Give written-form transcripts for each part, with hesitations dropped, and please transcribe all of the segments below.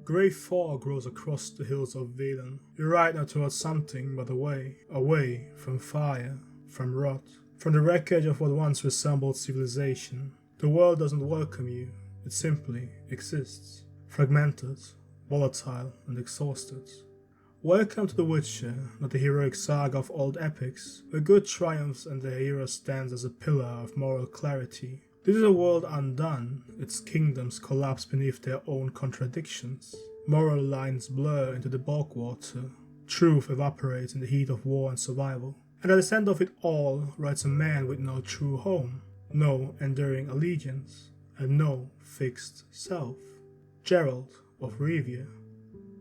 Grey fog rolls across the hills of Velen. You ride not towards something but away from fire, from rot, from the wreckage of what once resembled civilization. The world doesn't welcome you, it simply exists, fragmented, volatile and exhausted. Welcome to The Witcher, not the heroic saga of old epics, where good triumphs and the hero stands as a pillar of moral clarity. This is a world undone, its kingdoms collapse beneath their own contradictions. Moral lines blur into the bulkwater. Truth evaporates in the heat of war and survival. And at the center of it all rides a man with no true home, no enduring allegiance, and no fixed self. Gerald of Rivia.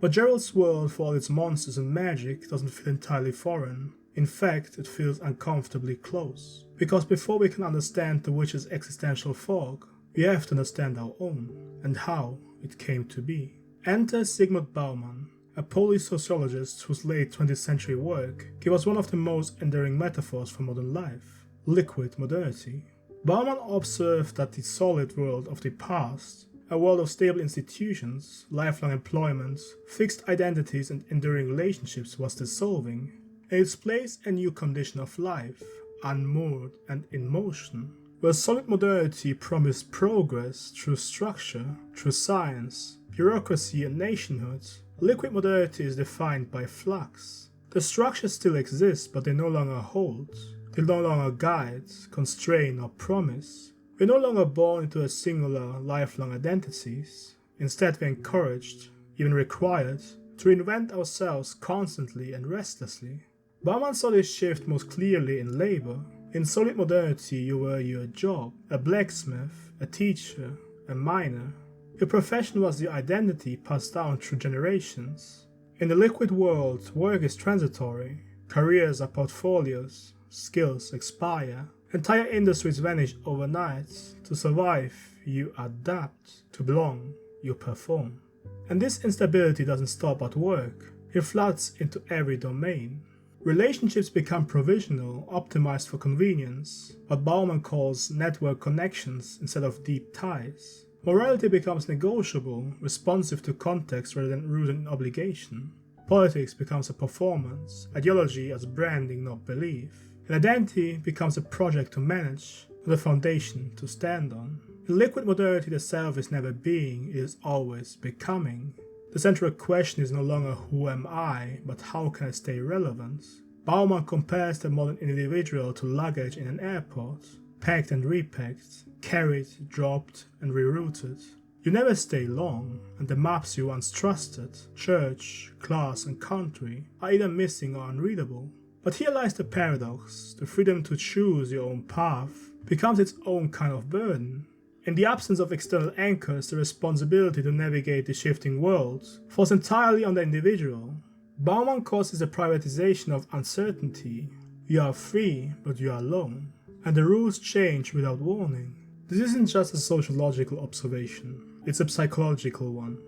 But Gerald's world, for all its monsters and magic, doesn't feel entirely foreign. In fact, it feels uncomfortably close. Because before we can understand the witch's existential fog, we have to understand our own, and how it came to be. Enter Zygmunt Bauman, a Polish sociologist whose late 20th century work gave us one of the most enduring metaphors for modern life: liquid modernity. Bauman observed that the solid world of the past, a world of stable institutions, lifelong employment, fixed identities and enduring relationships, was dissolving. In its place, a new condition of life, unmoored and in motion, where solid modernity promised progress through structure, through science, bureaucracy and nationhood. Liquid modernity is defined by flux. The structures still exist, but they no longer hold. They no longer guide, constrain or promise. We're no longer born into a singular, lifelong identities. Instead, we're encouraged, even required, to reinvent ourselves constantly and restlessly. Bauman saw this shift most clearly in labor. In solid modernity, you were your job, a blacksmith, a teacher, a miner. Your profession was your identity passed down through generations. In the liquid world, work is transitory. Careers are portfolios, skills expire. Entire industries vanish overnight. To survive, you adapt. To belong, you perform. And this instability doesn't stop at work. It floods into every domain. Relationships become provisional, optimized for convenience, what Bauman calls network connections instead of deep ties. Morality becomes negotiable, responsive to context rather than rooted in obligation. Politics becomes a performance, ideology as branding, not belief. And identity becomes a project to manage, not a foundation to stand on. In liquid modernity, the self is never being, it is always becoming. The central question is no longer who am I, but how can I stay relevant? Bauman compares the modern individual to luggage in an airport, packed and repacked, carried, dropped and rerouted. You never stay long, and the maps you once trusted, church, class and country, are either missing or unreadable. But here lies the paradox: the freedom to choose your own path becomes its own kind of burden. In the absence of external anchors, the responsibility to navigate the shifting world falls entirely on the individual. Bauman calls this a privatization of uncertainty. You are free, but you are alone, and the rules change without warning. This isn't just a sociological observation, it's a psychological one.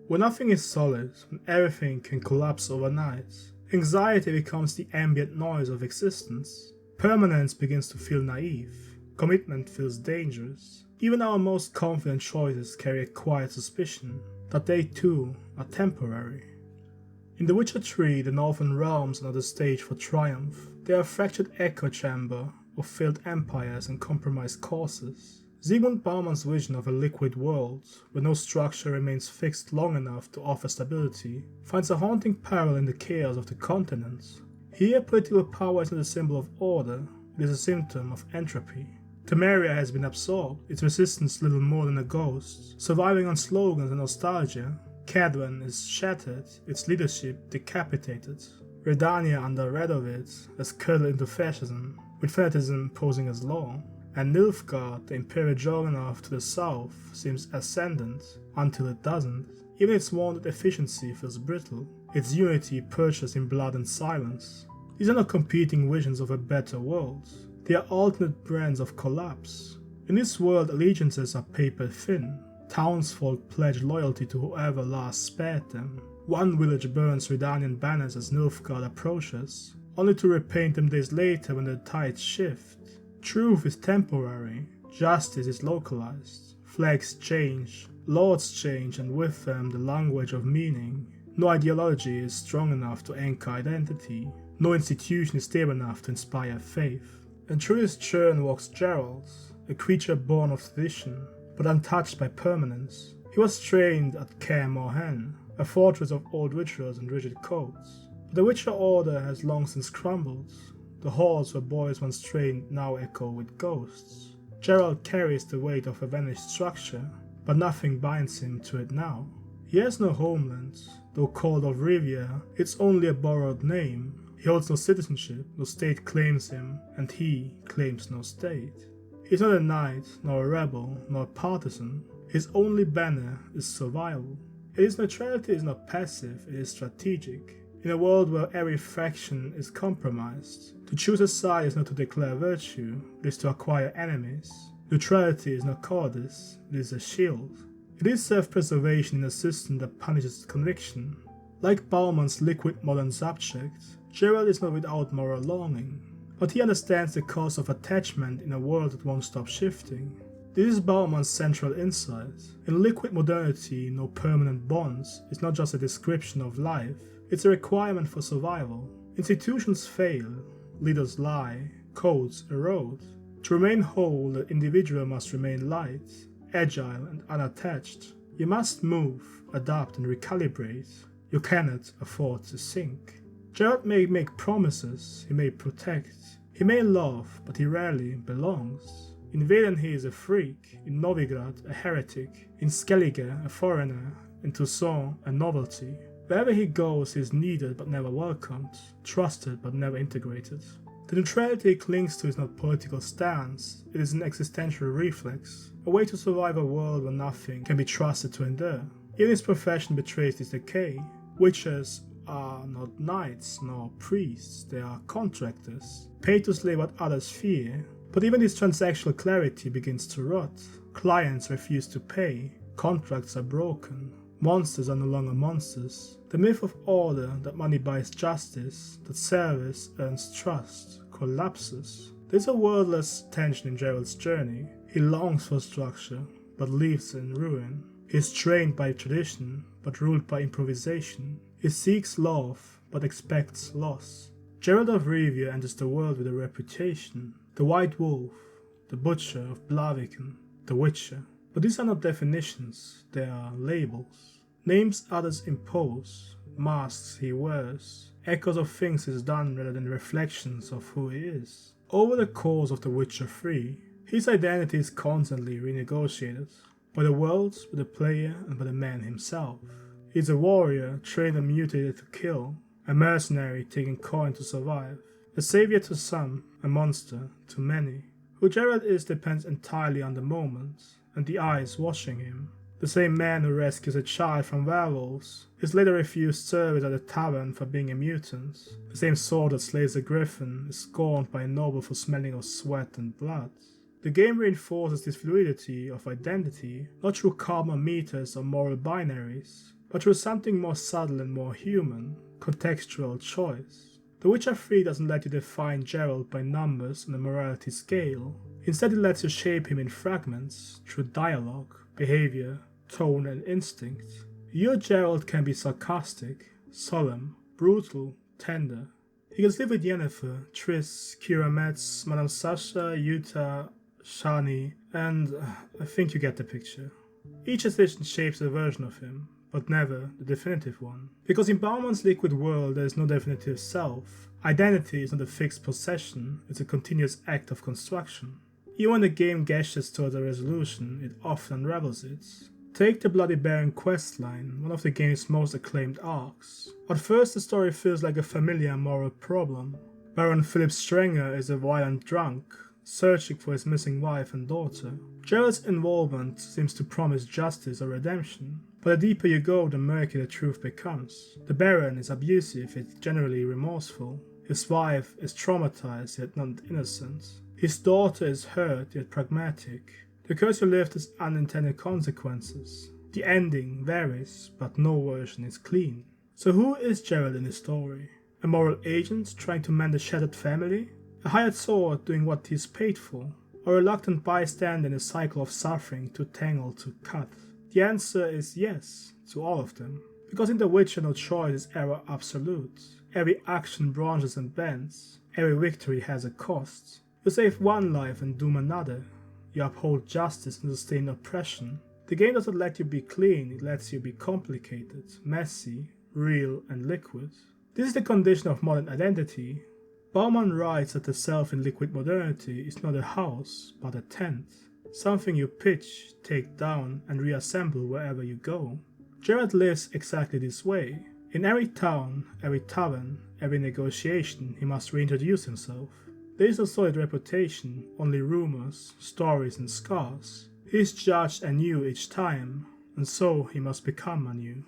When nothing is solid, when everything can collapse overnight, anxiety becomes the ambient noise of existence. Permanence begins to feel naive. Commitment feels dangerous. Even our most confident choices carry a quiet suspicion that they too are temporary. In The Witcher 3, the Northern Realms are not a stage for triumph. They are a fractured echo chamber of failed empires and compromised causes. Zygmunt Bauman's vision of a liquid world, where no structure remains fixed long enough to offer stability, finds a haunting parallel in the chaos of the continent. Here, political power is not a symbol of order, it is a symptom of entropy. Temeria has been absorbed, its resistance little more than a ghost, surviving on slogans and nostalgia. Cadwan is shattered, its leadership decapitated. Redania under Radovid has curdled into fascism, with fanaticism posing as law. And Nilfgaard, the imperial juggernaut to the south, seems ascendant, until it doesn't. Even its wanted efficiency feels brittle, its unity purchased in blood and silence. These are not competing visions of a better world. They are alternate brands of collapse. In this world, allegiances are paper thin. Townsfolk pledge loyalty to whoever last spared them. One village burns Redanian banners as Nilfgaard approaches, only to repaint them days later when the tides shift. Truth is temporary, justice is localized, flags change, Laws change, and with them the language of meaning. No ideology is strong enough to anchor identity. No institution is stable enough to inspire faith. And through his churn walks Gerald, a creature born of tradition, but untouched by permanence. He was trained at Kaer Morhen, a fortress of old rituals and rigid codes. But the Witcher order has long since crumbled. The halls where boys once trained now echo with ghosts. Gerald carries the weight of a vanished structure, but nothing binds him to it now. He has no homeland, though called of Rivia, it's only a borrowed name. He holds no citizenship, no state claims him, and he claims no state. He's not a knight, nor a rebel, nor a partisan. His only banner is survival. His neutrality is not passive, it is strategic. In a world where every faction is compromised, to choose a side is not to declare virtue, it is to acquire enemies. Neutrality is not cowardice, it is a shield. It is self-preservation in a system that punishes conviction. Like Bauman's liquid modern subject, Gerald is not without moral longing, but he understands the cost of attachment in a world that won't stop shifting. This is Bauman's central insight. In liquid modernity, no permanent bonds is not just a description of life, it's a requirement for survival. Institutions fail, leaders lie, codes erode. To remain whole, the individual must remain light, agile and unattached. You must move, adapt and recalibrate. You cannot afford to sink. Gerald may make promises, he may protect, he may love, but he rarely belongs. In Velen he is a freak, in Novigrad a heretic, in Skellige a foreigner, in Toussaint a novelty. Wherever he goes he is needed but never welcomed, trusted but never integrated. The neutrality he clings to is not political stance, it is an existential reflex, a way to survive a world where nothing can be trusted to endure. Even his profession betrays this decay. Witchers are not knights nor priests, they are contractors, paid to slay what others fear. But even this transactional clarity begins to rot. Clients refuse to pay, contracts are broken, monsters are no longer monsters. The myth of order, that money buys justice, that service earns trust, collapses. There's a wordless tension in Gerald's journey. He longs for structure, but lives in ruin. He is trained by tradition, but ruled by improvisation. He seeks love, but expects loss. Geralt of Rivia enters the world with a reputation. The White Wolf, the Butcher of Blaviken, the Witcher. But these are not definitions, they are labels. Names others impose, masks he wears, echoes of things he's done rather than reflections of who he is. Over the course of The Witcher 3, his identity is constantly renegotiated, by the world, by the player and by the man himself. He's a warrior trained and mutated to kill, a mercenary taking coin to survive, a savior to some, a monster to many. Who Gerald is depends entirely on the moment, and the eyes watching him. The same man who rescues a child from werewolves is later refused service at a tavern for being a mutant. The same sword that slays a griffin is scorned by a noble for smelling of sweat and blood. The game reinforces this fluidity of identity, not through karma meters or moral binaries, but through something more subtle and more human, contextual choice. The Witcher 3 doesn't let you define Geralt by numbers on a morality scale. Instead it lets you shape him in fragments, through dialogue, behavior, tone and instinct. Your Geralt can be sarcastic, solemn, brutal, tender. He can live with Yennefer, Triss, Kira Metz, Madame Sasha, Yuta, Shani, and I think you get the picture. Each edition shapes a version of him, but never the definitive one. Because in Bauman's liquid world there is no definitive self. Identity is not a fixed possession, it's a continuous act of construction. Even when the game gestures towards a resolution, it often unravels it. Take the Bloody Baron questline, one of the game's most acclaimed arcs. At first the story feels like a familiar moral problem. Baron Philip Strenger is a violent drunk, searching for his missing wife and daughter. Gerald's involvement seems to promise justice or redemption, but the deeper you go, the murkier the truth becomes. The Baron is abusive yet generally remorseful. His wife is traumatized yet not innocent. His daughter is hurt yet pragmatic. The curse you lived has unintended consequences. The ending varies, but no version is clean. So who is Gerald in this story? A moral agent trying to mend a shattered family? A hired sword doing what he is paid for? Or a reluctant bystander in a cycle of suffering too tangled to cut? The answer is yes to all of them. Because in The Witcher no choice is ever absolute. Every action branches and bends. Every victory has a cost. You save one life and doom another. You uphold justice and sustain oppression. The game doesn't let you be clean, it lets you be complicated, messy, real and liquid. This is the condition of modern identity. Bauman writes that the self in liquid modernity is not a house, but a tent. Something you pitch, take down and reassemble wherever you go. Gerald lives exactly this way. In every town, every tavern, every negotiation, he must reintroduce himself. There is no solid reputation, only rumors, stories and scars. He is judged anew each time, and so he must become anew.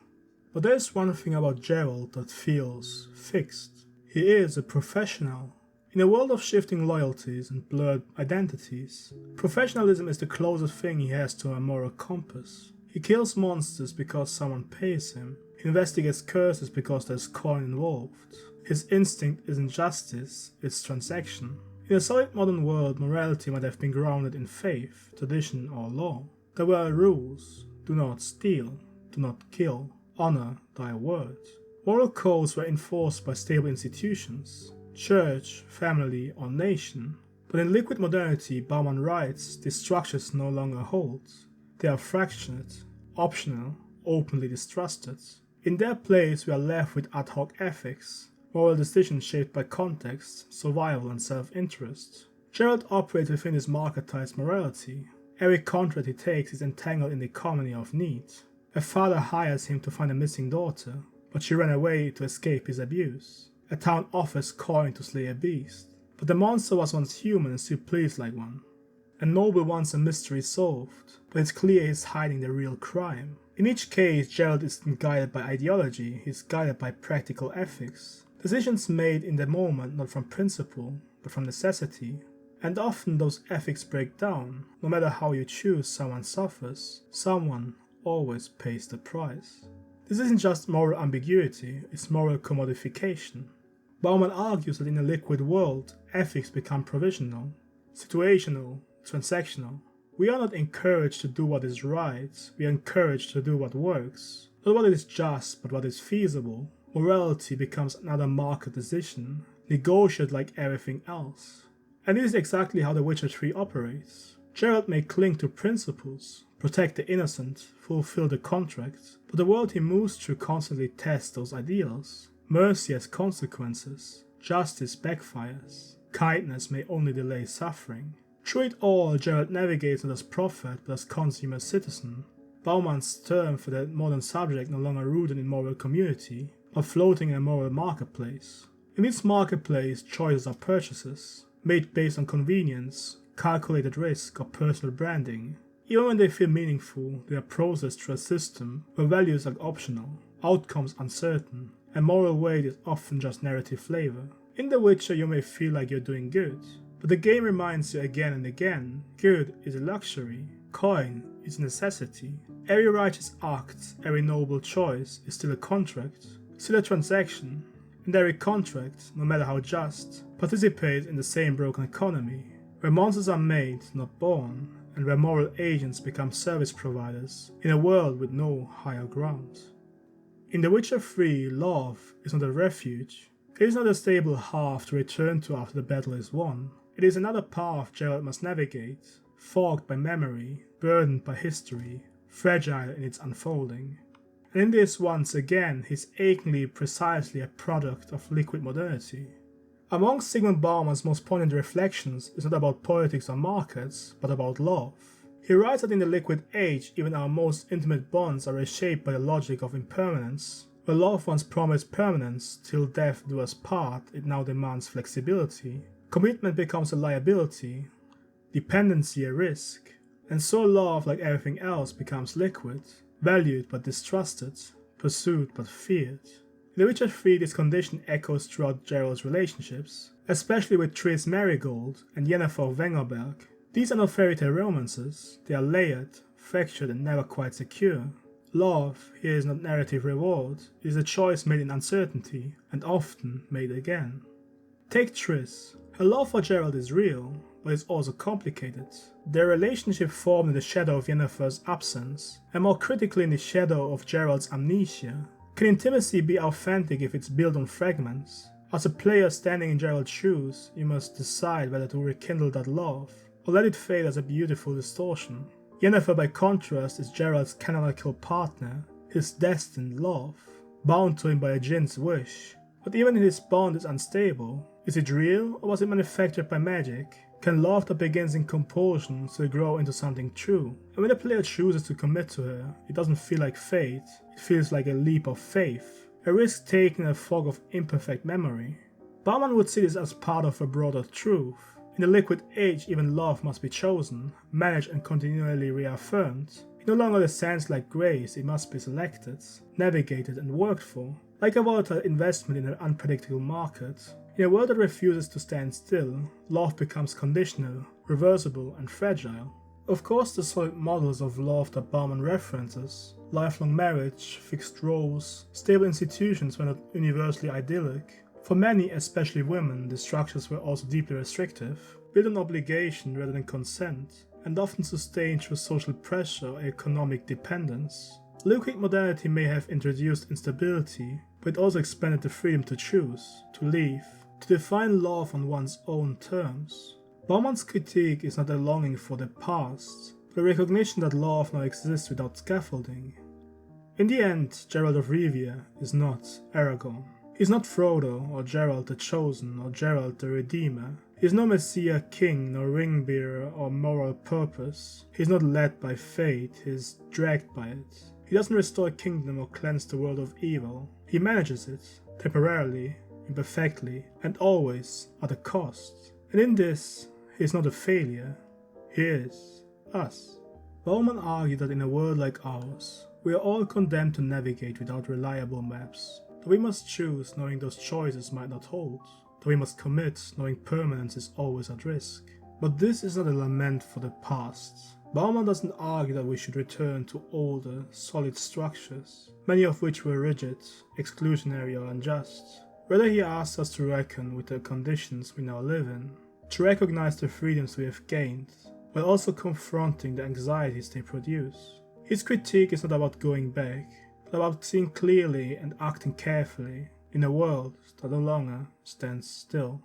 But there is one thing about Gerald that feels fixed. He is a professional. In a world of shifting loyalties and blurred identities, professionalism is the closest thing he has to a moral compass. He kills monsters because someone pays him. He investigates curses because there's coin involved. His instinct isn't justice, it's transaction. In a solid modern world, morality might have been grounded in faith, tradition or law. There were rules: do not steal, do not kill, honor thy word. Moral codes were enforced by stable institutions, church, family or nation. But in liquid modernity, Bauman writes, these structures no longer hold. They are fractionate, optional, openly distrusted. In their place we are left with ad hoc ethics, moral decisions shaped by context, survival and self-interest. Gerald operates within his marketized morality. Every contract he takes is entangled in the economy of need. A father hires him to find a missing daughter, but she ran away to escape his abuse. A town offers coin to slay a beast, but the monster was once human and still pleased like one. A noble wants a mystery solved, but it's clear he's hiding the real crime. In each case, Gerald isn't guided by ideology, he's guided by practical ethics. Decisions made in the moment not from principle, but from necessity. And often those ethics break down. No matter how you choose, someone suffers. Someone always pays the price. This isn't just moral ambiguity, it's moral commodification. Bauman argues that in a liquid world, ethics become provisional, situational, transactional. We are not encouraged to do what is right, we are encouraged to do what works. Not what is just, but what is feasible. Morality becomes another market decision, negotiated like everything else. And this is exactly how The Witcher 3 operates. Geralt may cling to principles, protect the innocent, fulfill the contract, but the world he moves through constantly tests those ideals. Mercy has consequences, justice backfires, kindness may only delay suffering. Through it all, Gerald navigates not as prophet but as consumer citizen. Bauman's term for the modern subject no longer rooted in moral community, but floating in a moral marketplace. In this marketplace, choices are purchases, made based on convenience, calculated risk or personal branding. Even when they feel meaningful, they are processed through a system where values are optional, outcomes uncertain, and moral weight is often just narrative flavor. In The Witcher you may feel like you're doing good, but the game reminds you again and again, good is a luxury, coin is a necessity. Every righteous act, every noble choice is still a contract, still a transaction, and every contract, no matter how just, participates in the same broken economy, where monsters are made, not born, and where moral agents become service providers in a world with no higher ground. In The Witcher 3, love is not a refuge. It is not a stable hearth to return to after the battle is won. It is another path Geralt must navigate, fogged by memory, burdened by history, fragile in its unfolding. And in this once again, he's achingly precisely a product of liquid modernity. Among Zygmunt Bauman's most poignant reflections is not about politics or markets, but about love. He writes that in the liquid age, even our most intimate bonds are reshaped by the logic of impermanence. Where love once promised permanence, till death do us part, it now demands flexibility. Commitment becomes a liability, dependency a risk, and so love, like everything else, becomes liquid, valued but distrusted, pursued but feared. In The Witcher 3, this condition echoes throughout Gerald's relationships, especially with Triss Marigold and Yennefer of Wengerberg. These are not fairy tale romances, they are layered, fractured and never quite secure. Love here is not narrative reward, it is a choice made in uncertainty, and often made again. Take Triss. Her love for Gerald is real, but it's also complicated. Their relationship formed in the shadow of Yennefer's absence, and more critically in the shadow of Gerald's amnesia. Can intimacy be authentic if it's built on fragments? As a player standing in Gerald's shoes, you must decide whether to rekindle that love, or let it fade as a beautiful distortion. Yennefer, by contrast, is Gerald's canonical partner, his destined love, bound to him by a Jinn's wish. But even if this bond is unstable, is it real or was it manufactured by magic? Can love that begins in compulsion still grow into something true? And when a player chooses to commit to her, it doesn't feel like fate, it feels like a leap of faith, a risk taken in a fog of imperfect memory. Bauman would see this as part of a broader truth. In the liquid age, even love must be chosen, managed and continually reaffirmed. It no longer descends like grace, it must be selected, navigated and worked for. Like a volatile investment in an unpredictable market, in a world that refuses to stand still, love becomes conditional, reversible and fragile. Of course, the solid models of love that Bauman references, lifelong marriage, fixed roles, stable institutions were not universally idyllic. For many, especially women, the structures were also deeply restrictive, built on obligation rather than consent, and often sustained through social pressure or economic dependence. Liquid modernity may have introduced instability, but it also expanded the freedom to choose, to leave, to define love on one's own terms. Bauman's critique is not a longing for the past, but a recognition that love now exists without scaffolding. In the end, Geralt of Rivia is not Aragorn. He's not Frodo, or Gerald the Chosen, or Gerald the Redeemer. He's no Messiah king, nor ring-bearer, or moral purpose. He's not led by fate, he's dragged by it. He doesn't restore a kingdom or cleanse the world of evil. He manages it, temporarily, imperfectly, and always at a cost. And in this, he is not a failure, he is us. Bauman argued that in a world like ours, we are all condemned to navigate without reliable maps, that we must choose knowing those choices might not hold, that we must commit knowing permanence is always at risk. But this is not a lament for the past. Bauman doesn't argue that we should return to older, solid structures, many of which were rigid, exclusionary or unjust. Rather, he asks us to reckon with the conditions we now live in, to recognize the freedoms we have gained, while also confronting the anxieties they produce. His critique is not about going back, but about seeing clearly and acting carefully in a world that no longer stands still.